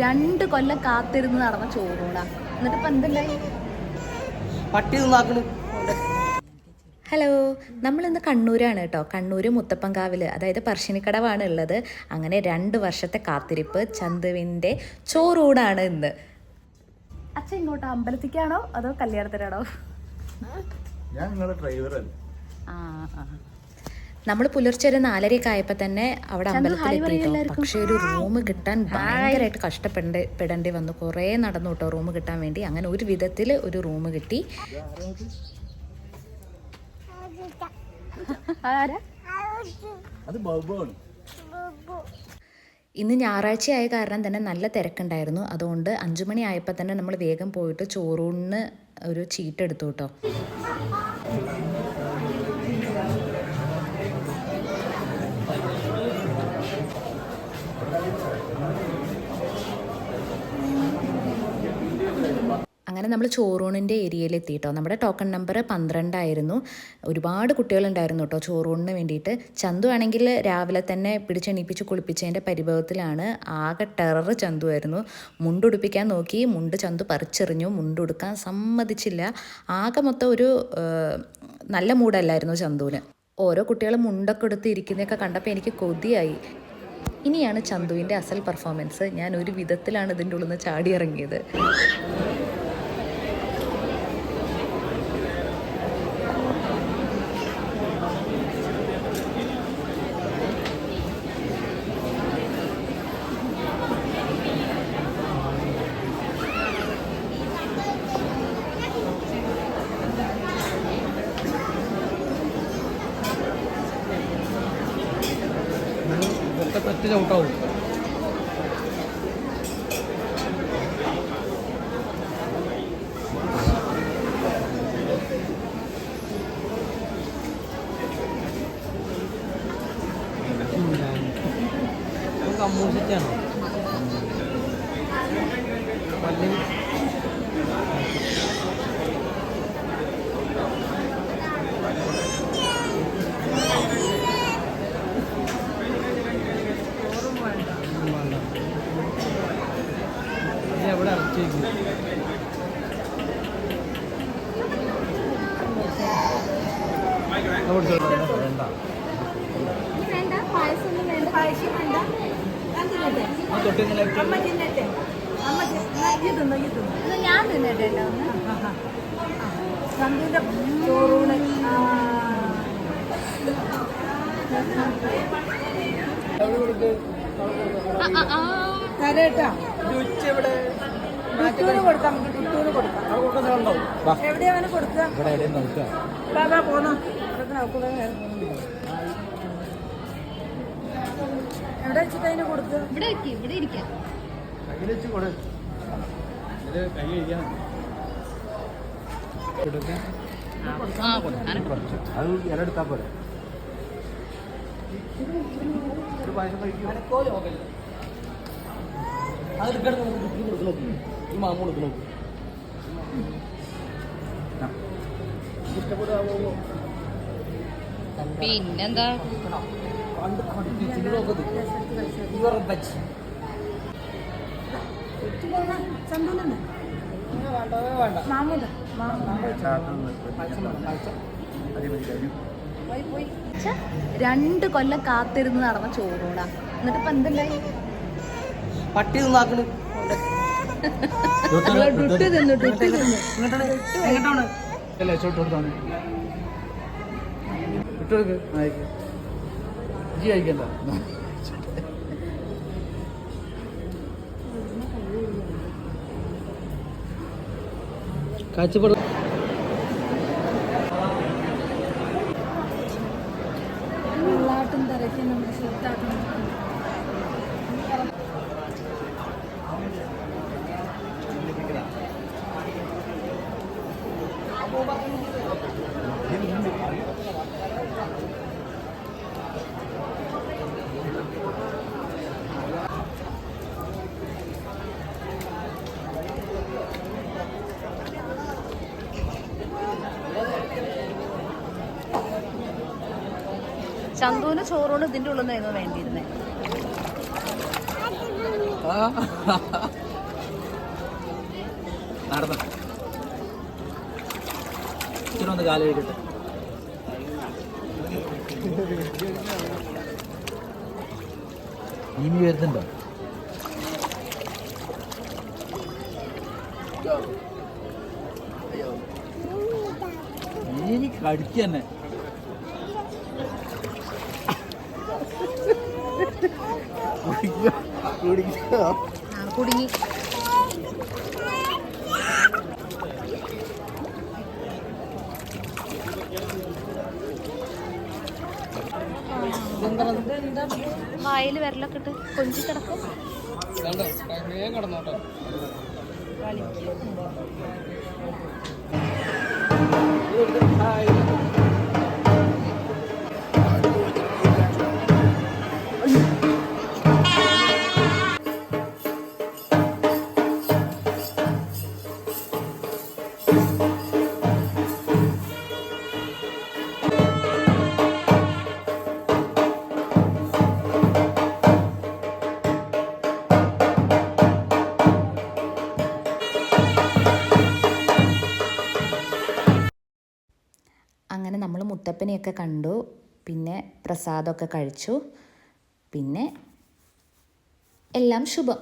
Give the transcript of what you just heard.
2 കൊല്ലം കാത്തിരുന്ന് നടന്ന ചോറൂടാ. എന്നിട്ട് ഇപ്പം എന്തുണ്ടായി? പട്ടി തിന്നാക്കണ്. ഹലോ, നമ്മളിന്ന് കണ്ണൂരാണ് കേട്ടോ. കണ്ണൂർ മുത്തപ്പൻകാവിൽ, അതായത് പറശ്ശിനിക്കടവാണ് ഉള്ളത്. അങ്ങനെ 2 വർഷത്തെ കാത്തിരിപ്പ്, ചന്തുവിൻ്റെ ചോറൂടാണ് ഇന്ന്. അച്ഛൻ ഇങ്ങോട്ടോ, അമ്പലത്തിക്കാണോ അതോ കല്യാണത്തിനാണോ? ഞാൻ നിങ്ങളുടെ ഡ്രൈവറല്ലേ. നമ്മൾ പുലർച്ചെ ഒരു 4:30 ആയപ്പോൾ തന്നെ അവിടെ അമ്പലത്തിലെത്തിയിട്ടോ. പക്ഷേ ഒരു റൂം കിട്ടാൻ ഭയങ്കരമായിട്ട് കഷ്ടപ്പെടേണ്ടി വന്നു. കുറേ നടന്നു കേട്ടോ റൂം കിട്ടാൻ വേണ്ടി. അങ്ങനെ ഒരു വിധത്തിൽ ഒരു റൂം കിട്ടി. ഇന്ന് ഞായറാഴ്ച ആയ കാരണം തന്നെ നല്ല തിരക്കുണ്ടായിരുന്നു. അതുകൊണ്ട് 5 മണി ആയപ്പോൾ തന്നെ നമ്മൾ വേഗം പോയിട്ട് ചോറൂണിന് ഒരു ചീട്ടെടുത്തു കേട്ടോ. അങ്ങനെ നമ്മൾ ചോറൂണിൻ്റെ ഏരിയയിൽ എത്തിയിട്ടോ. നമ്മുടെ ടോക്കൺ നമ്പർ 12 ആയിരുന്നു. ഒരുപാട് കുട്ടികളുണ്ടായിരുന്നു കേട്ടോ ചോറൂണിന് വേണ്ടിയിട്ട്. ചന്തു ആണെങ്കിൽ രാവിലെ തന്നെ പിടിച്ചെണീപ്പിച്ച് കുളിപ്പിച്ചതിൻ്റെ പരിഭവത്തിലാണ്. ആകെ ടെറർ ചന്തു ആയിരുന്നു. മുണ്ടുടുപ്പിക്കാൻ നോക്കി, മുണ്ട് ചന്തു പറിച്ചെറിഞ്ഞു. മുണ്ടുടുക്കാൻ സമ്മതിച്ചില്ല. ആകെ മൊത്തം ഒരു നല്ല മൂടല്ലായിരുന്നു ചന്തുവിന്. ഓരോ കുട്ടികൾ മുണ്ടൊക്കെ എടുത്ത് ഇരിക്കുന്നതൊക്കെ കണ്ടപ്പോൾ എനിക്ക് കൊതിയായി. ഇനിയാണ് ചന്തുവിൻ്റെ അസൽ പെർഫോമൻസ്. ഞാൻ ഒരു വിധത്തിലാണ് ഇതിൻ്റെ ഉള്ളിൽ നിന്ന് ചാടി ഇറങ്ങിയത്. പറ്റ ചവിട്ടാവും. കമ്മൂസിറ്റാണോ? എവിടെ അടച്ചേക്കും? ഞാൻ തിന്നട്ടെ ചന്തുവിന്റെ ചോറൂണ്. തരേട്ടാ, ടുട്ടൂന് കൊടുക്കാം. നമുക്ക് ടുട്ടൂന് കൊടുക്കാം. എവിടെയാ അവന് കൊടുക്കുക? പോന്നോ എവിടെ വെച്ചിട്ട് അതിന് കൊടുക്കുക? ഇവിടെ ഇരിക്കാം. അത് ഇലെടുത്താ പോലെ മാമ കൊടുക്കണം. ഇഷ്ടപ്പെടുകയാണോ? പിന്നെന്താ? രണ്ട് കൊല്ലം കാത്തിരുന്ന് നടന്ന ചോറൂടാ. എന്നിട്ട് ഇപ്പൊ എന്തുണ്ടായി? പട്ടി തിന്നാക്കണ്. കഴിക്കണ്ട. കാഴ്ചപ്പാട് ചന്തുവിന് ചോറൂണ് ഇതിന്റെ ഉള്ളിൽ നിന്നായിരുന്നു വേണ്ടിയിരുന്നേ. നടന്ന ഇച്ചിരി ഒന്ന് കാല് കഴിക്കട്ടെ. ഇനി വരുന്നുണ്ടോ? ഇനി കടിച്ചു തന്നെ. കുടുങ്ങി. വായിൽ വിരലൊക്കെ ഇട്ട് കൊഞ്ചി കിടക്കും. കിടന്നോട്ടോ. അങ്ങനെ നമ്മൾ മുത്തപ്പനെയൊക്കെ കണ്ടു, പിന്നെ പ്രസാദമൊക്കെ കഴിച്ചു, പിന്നെ എല്ലാം ശുഭം.